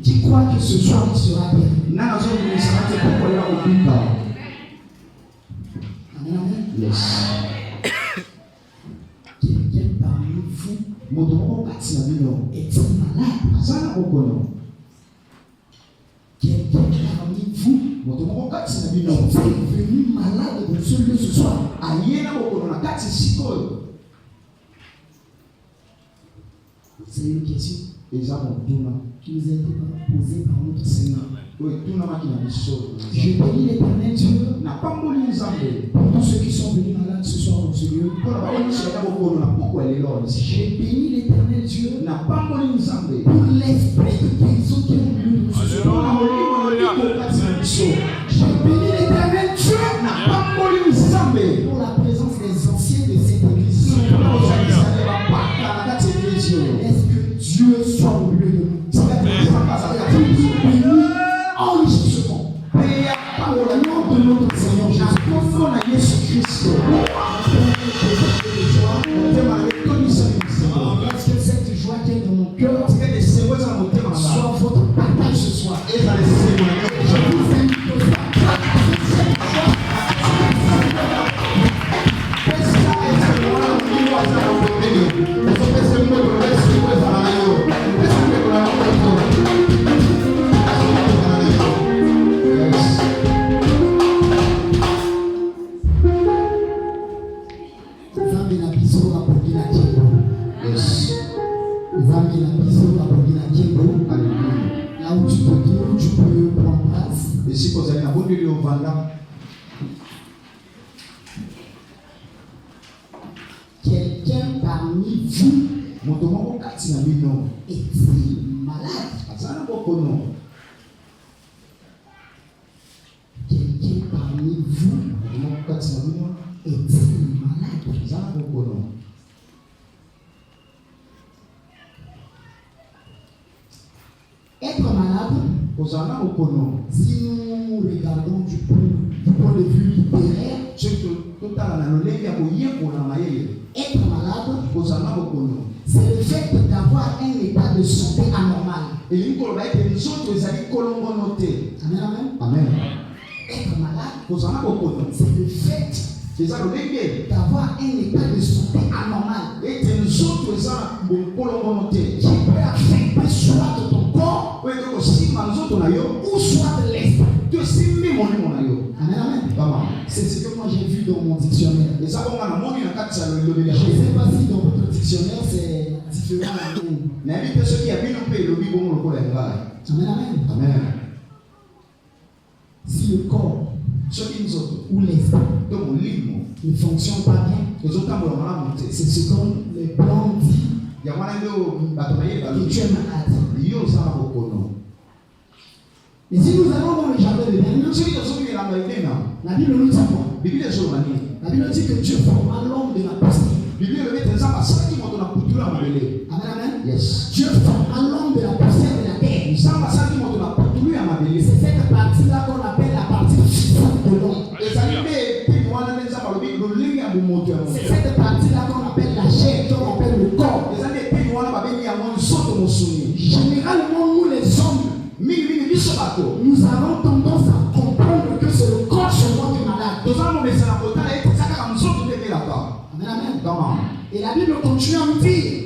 Qui croit que ce soir il sera bien? Amen. Yes. Quelqu'un parmi vous est-il malade? Quelqu'un parmi vous est venu malade dans ce lieu ce soir? C'est une question qui nous a été posée par notre Seigneur. Je bénis l'Éternel Dieu pour tous ceux qui sont venus malades ce soir dans ce lieu. Je bénis l'Éternel Dieu pour l'esprit de guérison qui ont lieu dans ce soir. Je bénis l'Éternel Dieu pour la présence des anciens de cette église. Est-ce que Dieu soit au milieu de nous? Enrichissement au nom de notre Seigneur Jésus-Christ. Est-ce que cette joie qui est dans mon cœur soit votre partage ce soir? Je vous invite au soir. Là où tu peux prendre place. Quelqu'un parmi vous est-il malade? Quelqu'un parmi vous est-il malade? Être malade, si nous regardons du point de vue littéraire, Être malade, c'est le fait d'avoir un état de santé anormal. Amen, Amen. amen. Être malade, c'est le fait d'avoir un état de santé anormal qui peut affecter soit ton corps ou soit de l'esprit. Amen, amen. C'est ce que moi j'ai vu dans mon dictionnaire. Je ne sais pas si dans votre dictionnaire c'est différent. Amen, amen. Si le corps ou l'esprit ne fonctionne pas bien, c'est ce qu'on les plans dit que tu es malade. Mais si nous allons dans le jardin de Éden, la Bible nous dit quoi? La Bible dit que Dieu forma l'homme de la poussière. Amen, amen. Yes. Dieu forma l'homme de la poussière de la terre. C'est cette partie-là qu'on appelle la partie physique de l'homme. C'est cette partie-là qu'on appelle la chair, qu'on appelle le corps. Généralement, nous les hommes, nous avons tendance à comprendre que c'est le corps seulement qui est malade. Amen, amen. Et la Bible continue à nous dire,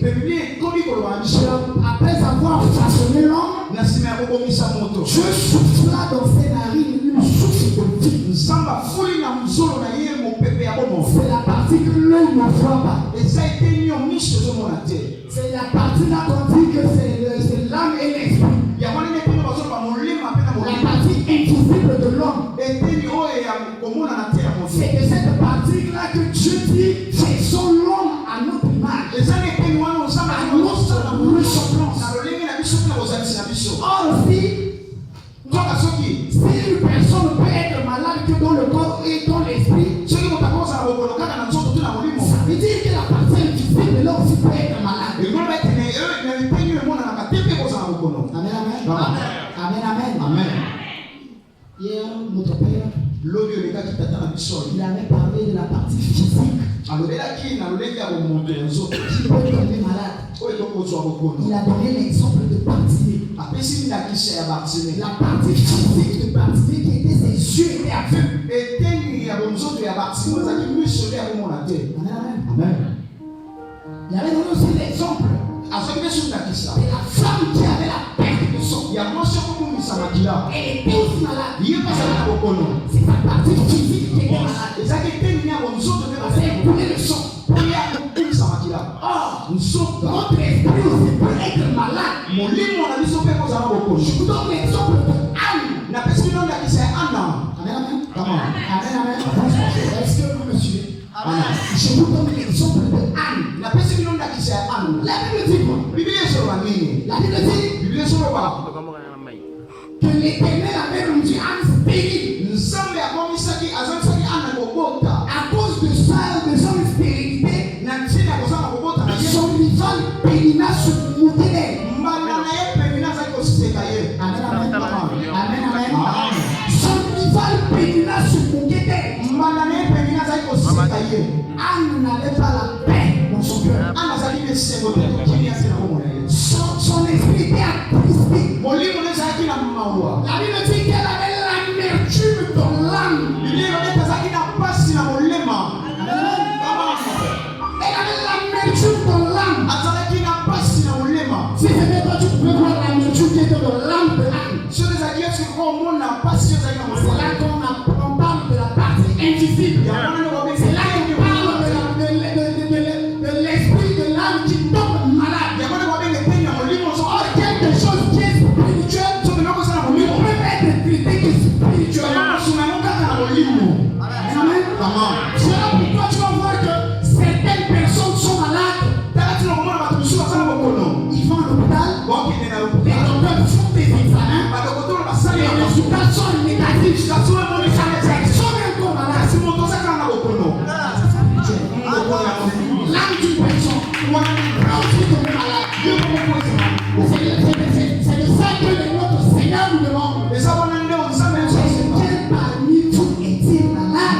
après avoir façonné l'homme, Dieu souffla dans ses narines une souffle de vie. C'est la partie que l'homme ne voit pas. C'est la partie là qu'on dit que c'est l'âme et l'esprit. La partie invisible de l'homme. C'est de cette partie-là que Dieu dit, faisons l'homme à notre image. À notre ressemblance. Or aussi, si une personne peut être malade que dans le corps et dans l'esprit, ça veut dire que la partie invisible de l'homme aussi peut être malade. Amen, amen. Amen, amen. Amen. Hier, notre père, il avait parlé de la partie physique qui peut tomber malade. Il a donné l'exemple de Bartimée. La partie physique de Bartimée qui était ses yeux étaient aveugles. Amen. Il avait donné aussi l'exemple de la femme qui avait la perte de sang. Elle était aussi malade. C'est sa partie physique qui était malade. Elle coulait le sang. Or, notre esprit aussi peut être malade. Je vous donne l'exemple de Anne. Amen, amen. Amen, amen. Est-ce que vous me suivez? Amen. Je vous donne l'exemple de Anne. La Bible dit quoi? La Bible dit que l'Éternel avait rendu Anne stérile. À cause de ça, de son stérilité, son rival Pénina se moquait d'elle. Amen, amen. Amen, amen. Son rival Pénina se moquait d'elle. Anne n'avait pas la paix dans son cœur. Son esprit était attristé. La Bible dit qu'elle avait l'amertume dans l'âme. Elle avait l'amertume dans l'âme. Si c'était toi, tu pouvais voir l'amertume qui était dans l'âme de l'âme. C'est là qu'on parle de la partie invisible. C'est là qu'on parle de l'esprit de l'âme qui tombe malade. Or, quelque chose qui est spirituel ne peut être traité que spirituel. Amen. C'est là pourquoi tu vas voir que certaines personnes sont malades. Ils vont à l'hôpital. Les docteurs font des examens. Les résultats sont négatifs. Ils sont même encore malades. L'âme d'une personne peut aussi tomber malade. C'est de ça que notre Seigneur nous demande. Quel parmi vous est-il malade?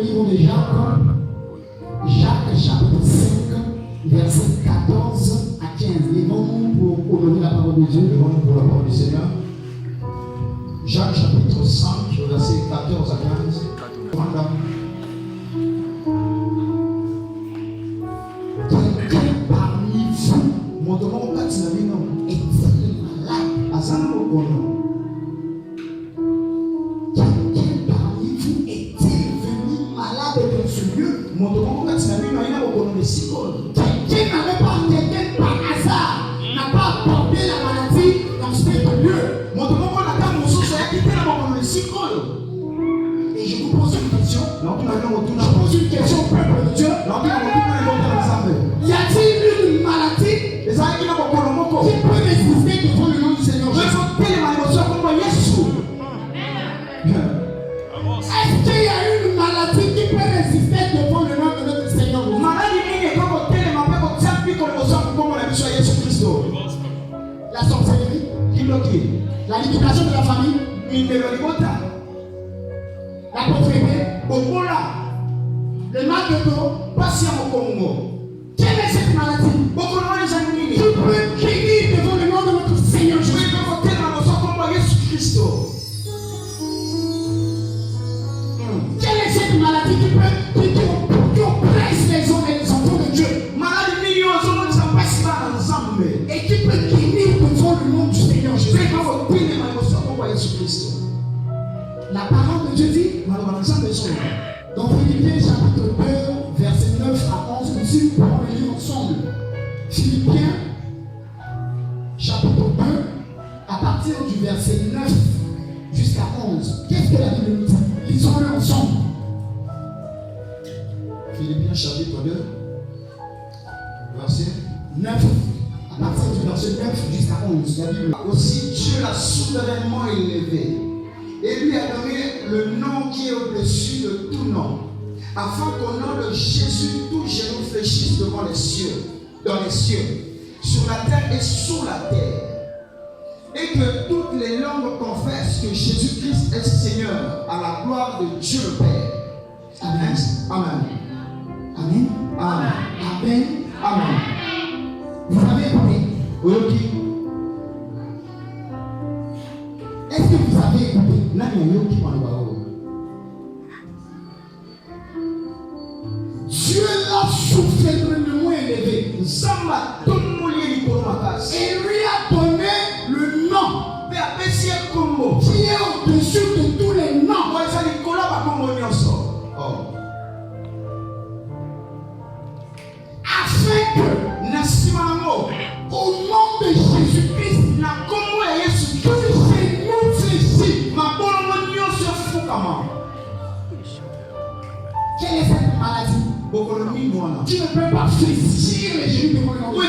livre de Jacques. Jacques chapitre 5, verset 14 à 15. Levons-nous pour honorer la parole de Dieu. Levons-nous pour la parole du Seigneur. Jacques chapitre 5, verset 14 à 15. Quelqu'un parmi vous est-il malade? Quelqu'un parmi vous est-il venu malade dans ce lieu? Quelqu'un par hasard n'a pas apporté la maladie dans ce lieu. Et je vous pose une question. Je pose une question au peuple de Dieu. Y a-t-il une maladie qui peut résister devant le nom du Seigneur Jésus? Est-ce qu'il y a une maladie qui peut résister devant le nom de notre Seigneur Jésus? La sorcellerie, la limitation de la famille, la pauvreté, le mal de dos. Quelle est cette maladie qui peut guérir devant le nom de notre Seigneur Jésus? Quelle est cette maladie qui oppresse les hommes et les enfants de Dieu et qui peut guérir devant le nom du Seigneur Jésus? La parole de Dieu dit dans Philippiens chapitre 2, verset 9 à 11, nous allons pouvoir le lire ensemble. Philippiens chapitre 2, à partir du verset 9 jusqu'à 11. Qu'est-ce que la Bible nous dit? Lisons-le ensemble. Philippiens chapitre 2, verset 9, à partir du verset 9 jusqu'à 11. La Bible. Aussi Dieu l'a souverainement élevé et lui a donné le nom qui est au-dessus de tout nom, afin qu'au nom de Jésus, tout genou fléchisse devant les cieux, dans les cieux, sur la terre et sous la terre, et que toutes les langues confessent que Jésus-Christ est Seigneur, à la gloire de Dieu le Père. Amen. Amen. Amen. Amen. Amen. Amen. Vous avez écouté? Oui. Est-ce que vous avez écouté? Dieu l'a souverainement élevé. Et lui a donné le nom qui est au-dessus de tous les noms. Afin que, au nom de Jésus-Christ, tous ces noms fléchissent. Quelle est cette maladie qui ne peut pas fléchir les genoux devant le nom de Jésus?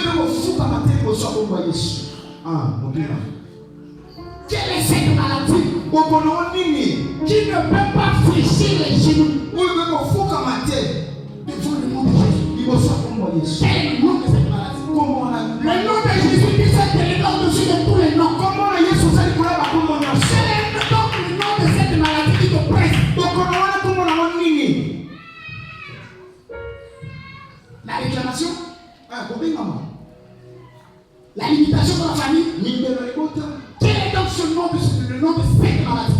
Quelle est cette maladie qui ne peut pas fléchir les genoux devant le nom de Jésus? Quel est le nom de cette maladie? Le nom de Jésus qui s'est élevé au-dessus de tous les noms. Quel est donc le nom de cette maladie qui te presse? La réclamation, la limitation de la famille. Quel est donc le nom de cette maladie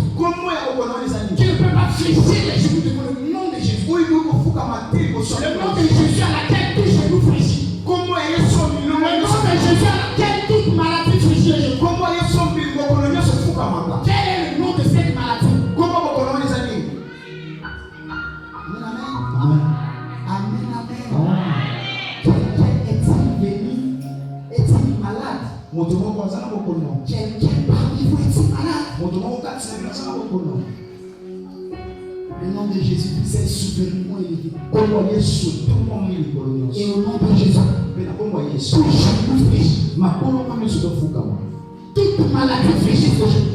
qui ne peut pas fléchir les genoux devant le nom de Jésus? Le nom de Jésus à laquelle tout genou fléchit. Le nom de Jésus à laquelle toute maladie fléchit les genoux. Quel est le nom de cette maladie? Amen. Amen. Quelqu'un est-il venu? Est-il malade? Quelqu'un parmi vous est-il malade? Le nom de Jésus-Christ est souverainement élevé. Et au nom de Jésus, tout genou fléchit. Toute maladie fléchit ce genou.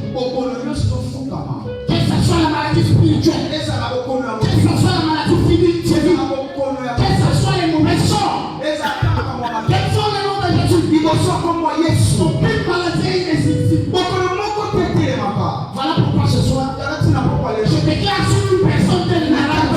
Que ce soit la maladie spirituelle, que ce soit la maladie physique, que ce soit les mauvais sorts, quels sont les noms de Jésus? Aucune maladie est irrésistible. Voilà pourquoi ce soir, je déclare sur une personne telle malade.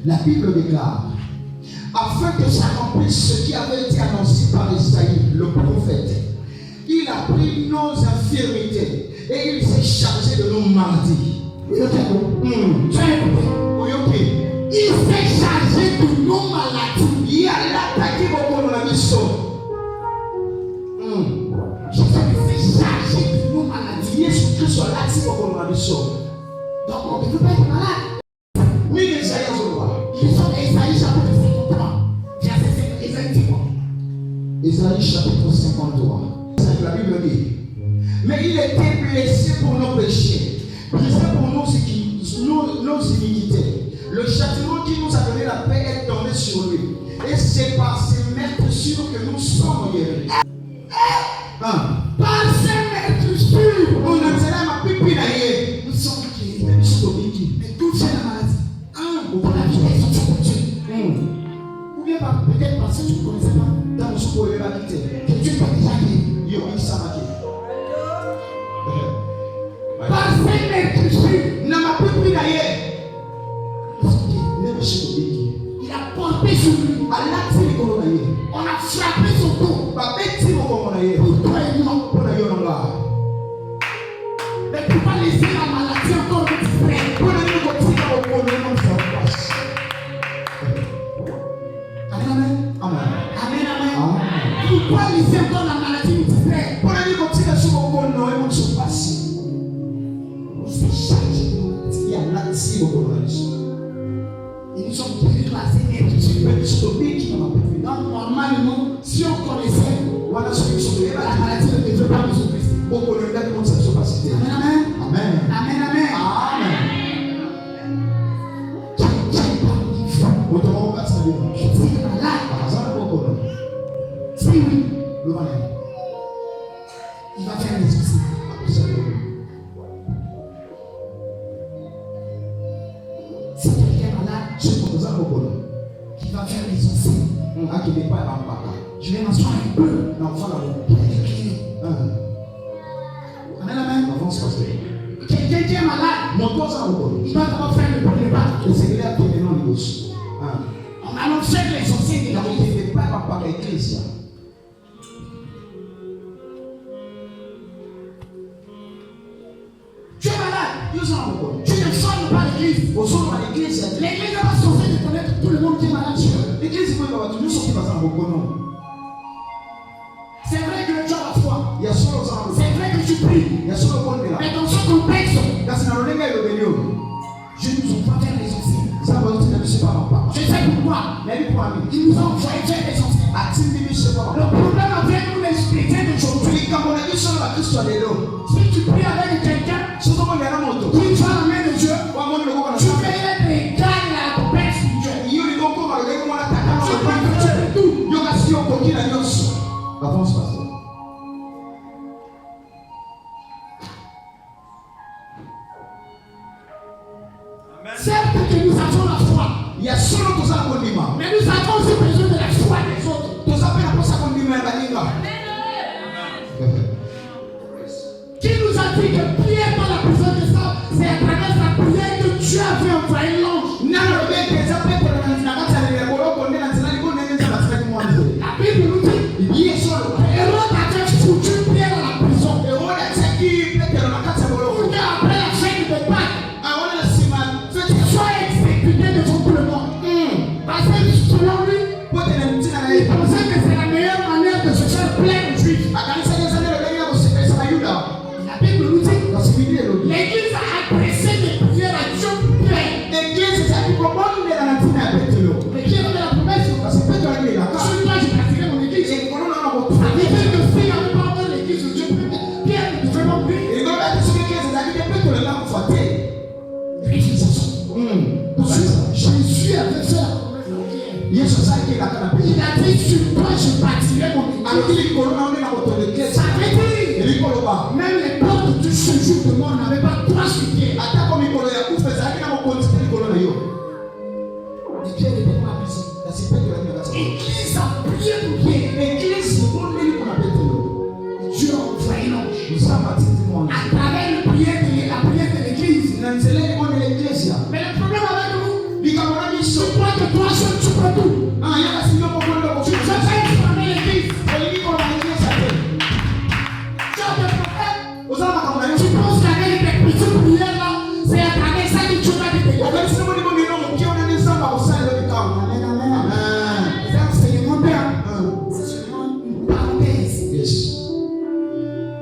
La Bible déclare, afin que s'accomplisse ce qui avait été annoncé par Isaïe, le prophète, il a pris nos infirmités et il s'est chargé de nos maladies. Il s'est chargé de nos maladies. Il a attaqué beaucoup de la mission. Jésus s'est chargé de nos maladies. Jésus-Christ a attaqué beaucoup de la mission. Donc on ne peut pas être malade. Oui, Isaïe chapitre 53. Isaïe chapitre 53. La Bible dit, Mais il était blessé pour nos péchés, brisé pour nos iniquités. Le châtiment qui nous a donné la paix est tombé sur lui. Et c'est par ses meurtrissures que nous sommes guéris. Par ses meurtrissures, nous sommes guéris. Mais d'où vient la maladie? Pour la vie des autres continue. Ou bien peut-être parce que tu ne connaissais pas. Dans ce qu'on va quitter. Que Dieu t'a déjà guéri. Par ses meurtrissures, n'a pas pu d'ailleurs. Il a porté sur lui. On a frappé son dos. Pour toi et moi. Mais tu vas laisser la maladie encore te distraire. Amen. Pourquoi laisser encore la maladie nous distraire? C'est chargé. Et nous sommes guéris de la sénérité. Donc normalement, si on connaissait la maladie ne devrait pas nous oppresser. Amen. Est-il malade? Si oui, il va faire les soucis. Si quelqu'un est malade, qui va faire les soucis. Je vais m'asseoir un peu. Amen. Quelqu'un qui est malade, il va d'abord faire le premier pas. On allons faire les soucis de la vie. Tu es malade, tu ne sonnes pas l'église. L'église va sauver de connaître tout le monde qui est malade. C'est vrai que tu as la foi. C'est vrai que tu pries. Mais dans ce contexte, je ne nous pas faire les anciens. Je sais pourquoi. Ils nous ont envoyé faire les anciens. Le problème avec nous les chrétiens d'aujourd'hui, si tu pries avec quelqu'un qui va la main de Dieu, tu fais être égal à la paix spirituelle. Avance, pasteur. Certes que nous avons la foi, il y a solo tout ça qu'on dit. Mais nous avons aussi besoin de la foi des autres. Tout ça fait pour ça qu'on dit. Qui nous a dit que prier par la puissance de ça, c'est à travers la prière que Dieu avait envoyé l'ange. La Bible nous dit, Hérode avait foutu Pierre à la prison. Pour qu'après la fête de Pâques, soit exécuté devant tout le monde. Parce que selon lui, il pensait que c'est la meilleure manière de se faire plaire aux Juifs. La Bible nous dit, l'Église a adressé des prières à Dieu pour Pierre. Mais Pierre avait la promesse, sur toi je bâtirai mon Église. Ça veut dire que s'il n'y avait pas encore l'Église de Dieu, Pierre ne devait pas prier. Jésus avait fait la promesse à Pierre. Il a dit, sur toi je bâtirai mon Église. Ça veut dire, même les portes du séjour de mort n'avaient pas droit sur Pierre. Et Pierre était dans la prison. L'Église a prié pour Pierre. Dieu a envoyé l'ange. À travers la prière de l'Église. Mais le problème avec nous, c'est quoi que toi seul tu peux tout. Tu ne sais pas exprimer l'Église. Tu as des problèmes. Tu penses qu'avec les petites prières là, c'est à travers ça que Dieu va te délivrer. C'est seulement une parenthèse.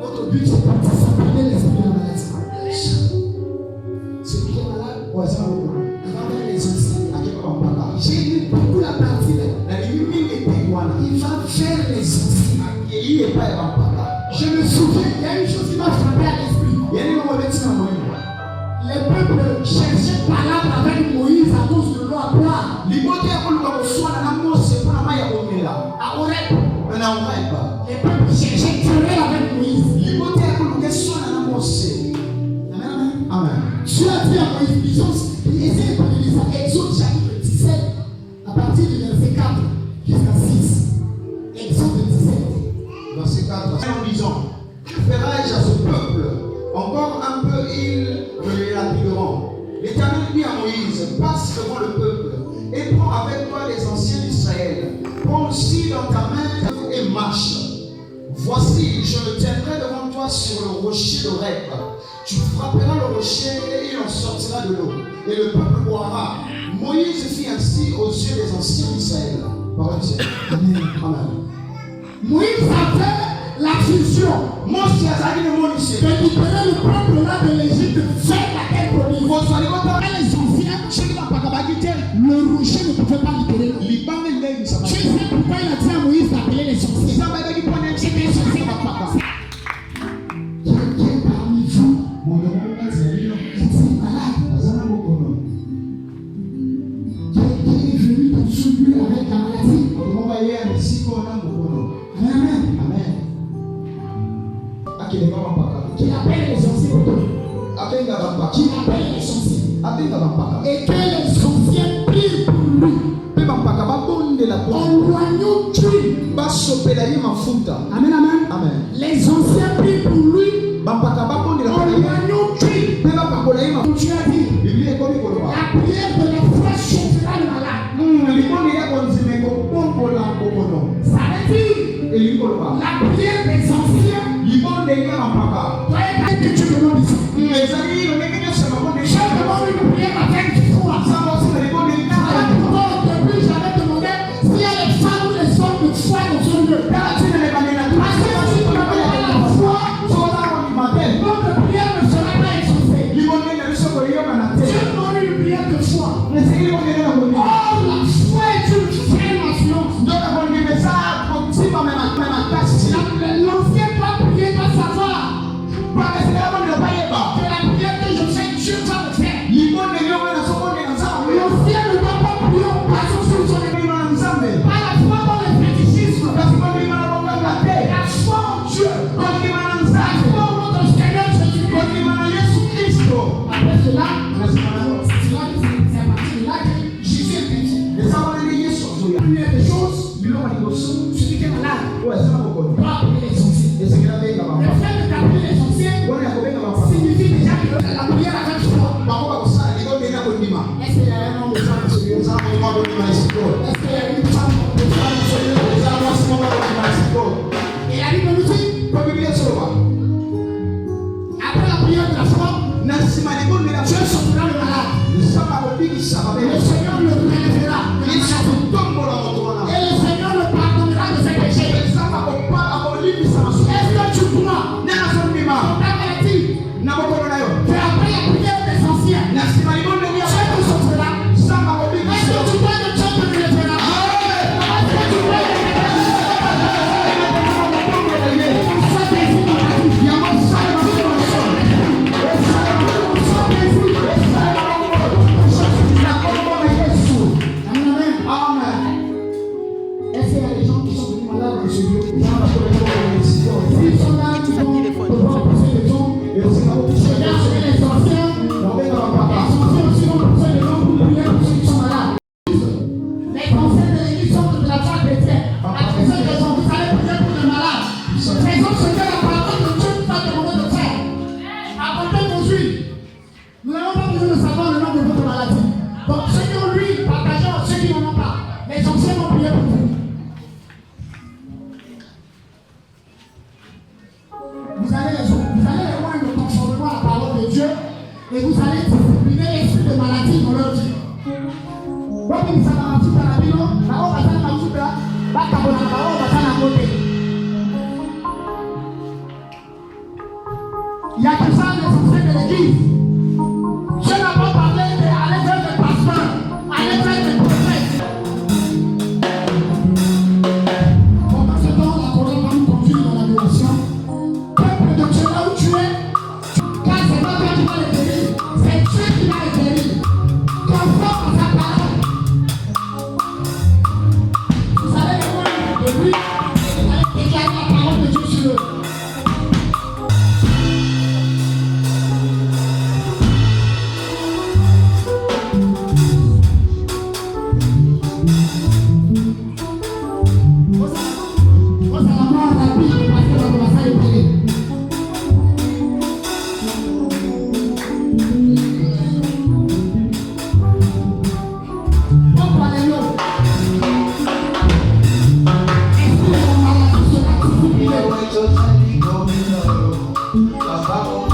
Notre but c'est pas de s'appeler l'esprit de la maladie. Celui qui est malade, il va vers les anciens. J'ai lu beaucoup la partie là. Il va vers les anciens. Je me souviens il y a une chose qui m'a frappé à l'esprit. Les peuples cherchaient palabre avec Moïse à cause de l'eau à boire. À Horeb, les peuples cherchaient querelle avec Moïse. Amen. Dieu a dit à Moïse, essayez de lire ça, Exode chapitre 17, à partir du verset 4 jusqu'à 6. Exode 17. Verset 4, en disant, que ferai-je à ce peuple? Encore un peu, ils me les lapideront. L'Éternel dit à Moïse, passe devant le peuple et prends avec toi les anciens d'Israël. Prends aussi dans ta main et marche. Voici, je me tiendrai devant toi sur le rocher d'Horeb. Tu frapperas le rocher et il en sortira de l'eau. Et le peuple boira. Moïse fit ainsi aux yeux des anciens d'Israël. Parole de Dieu. Amen. Moïse avait la vision de libérer le peuple là de l'Égypte vers la terre promise. Les anciens, le rocher ne pouvait pas libérer l'eau. Tu sais pourquoi il a dit à Moïse d'appeler les anciens? C'est des anciens. Quelqu'un parmi vous est malade. Quelqu'un est venu dans ce lieu avec la maladie. Amen. Amen. Qu'il appelle les anciens. Qu'il appelle les anciens. Et que les anciens prient pour lui. En loignant Dieu. Amen, amen. Amen. Les anciens prient pour lui. En loignant Dieu. Dieu a dit, la prière de la foi sauvera le malade. Ça veut dire, la prière des anciens doit être que tu demandes ici. Je demande une prière avec foi. Alors, depuis, j'avais demandé s'il y a les femmes ou les hommes de foi dans ce lieu. Parce que si tu n'as pas la foi, notre prière ne sera pas exaucée. Dieu demande une prière de foi. Oh, la foi est une vraie nation. L'ancien doit prier, doit savoir que la prière que je fais, Dieu va le faire. L'ancien ne doit pas prier en passant sur son église. Pas la foi dans le fétichisme. La foi en Dieu. La foi en notre Seigneur Jésus-Christ. Après cela, c'est à partir de là que Jésus est venu. La première des choses, celui qui est malade doit appeler les anciens. Le fait d'appeler les anciens signifie déjà que la prière avec foi. Est-ce qu'il y a un homme de femme de Dieu? Est-ce qu'il y a une femme de femme de Dieu? Et la Bible nous dit, après la prière de la foi, Dieu sortira le malade. Le Seigneur le relèvera. Et le Seigneur le pardonnera de ses péchés. Est-ce que tu crois? Ta maladie. Que après la prière des anciens, Dieu te sortira. Est-ce que tu crois que Dieu te relèvera? Est-ce que tu crois que est-ce qu'il y a des gens qui sont venus malades dans ce lieu? S'ils sont là, qui vont devoir pousser les gens. Je vais appeler les anciens. Les anciens aussi vont pousser les gens pour prier pour ceux qui sont malades. Les anciens de l'église sont de la foi chrétienne. Après cette raison, vous allez prier pour les malades. Faisons ce que la parole de Dieu nous a demandé de faire. Apportez vos huiles. Nous n'avons pas besoin de savoir le nom de votre maladie. Donc ceux qui ont l'huile, partagez à ceux qui n'en ont pas. Les anciens vont prier pour vous. Vous allez les joindre conformément à la parole de Dieu et vous allez discipliner l'esprit de maladie dans leur vie. Donc, ça va tout à la vie, non? On va faire la soupe là. On va faire la beauté. Il y a que ça, les anciens de l'église. Dieu n'a pas parlé d'aller vers des pasteurs, aller vers des prophètes. Dans ce temps, la colonne va nous conduire dans l'adoration. Peuple de Amen.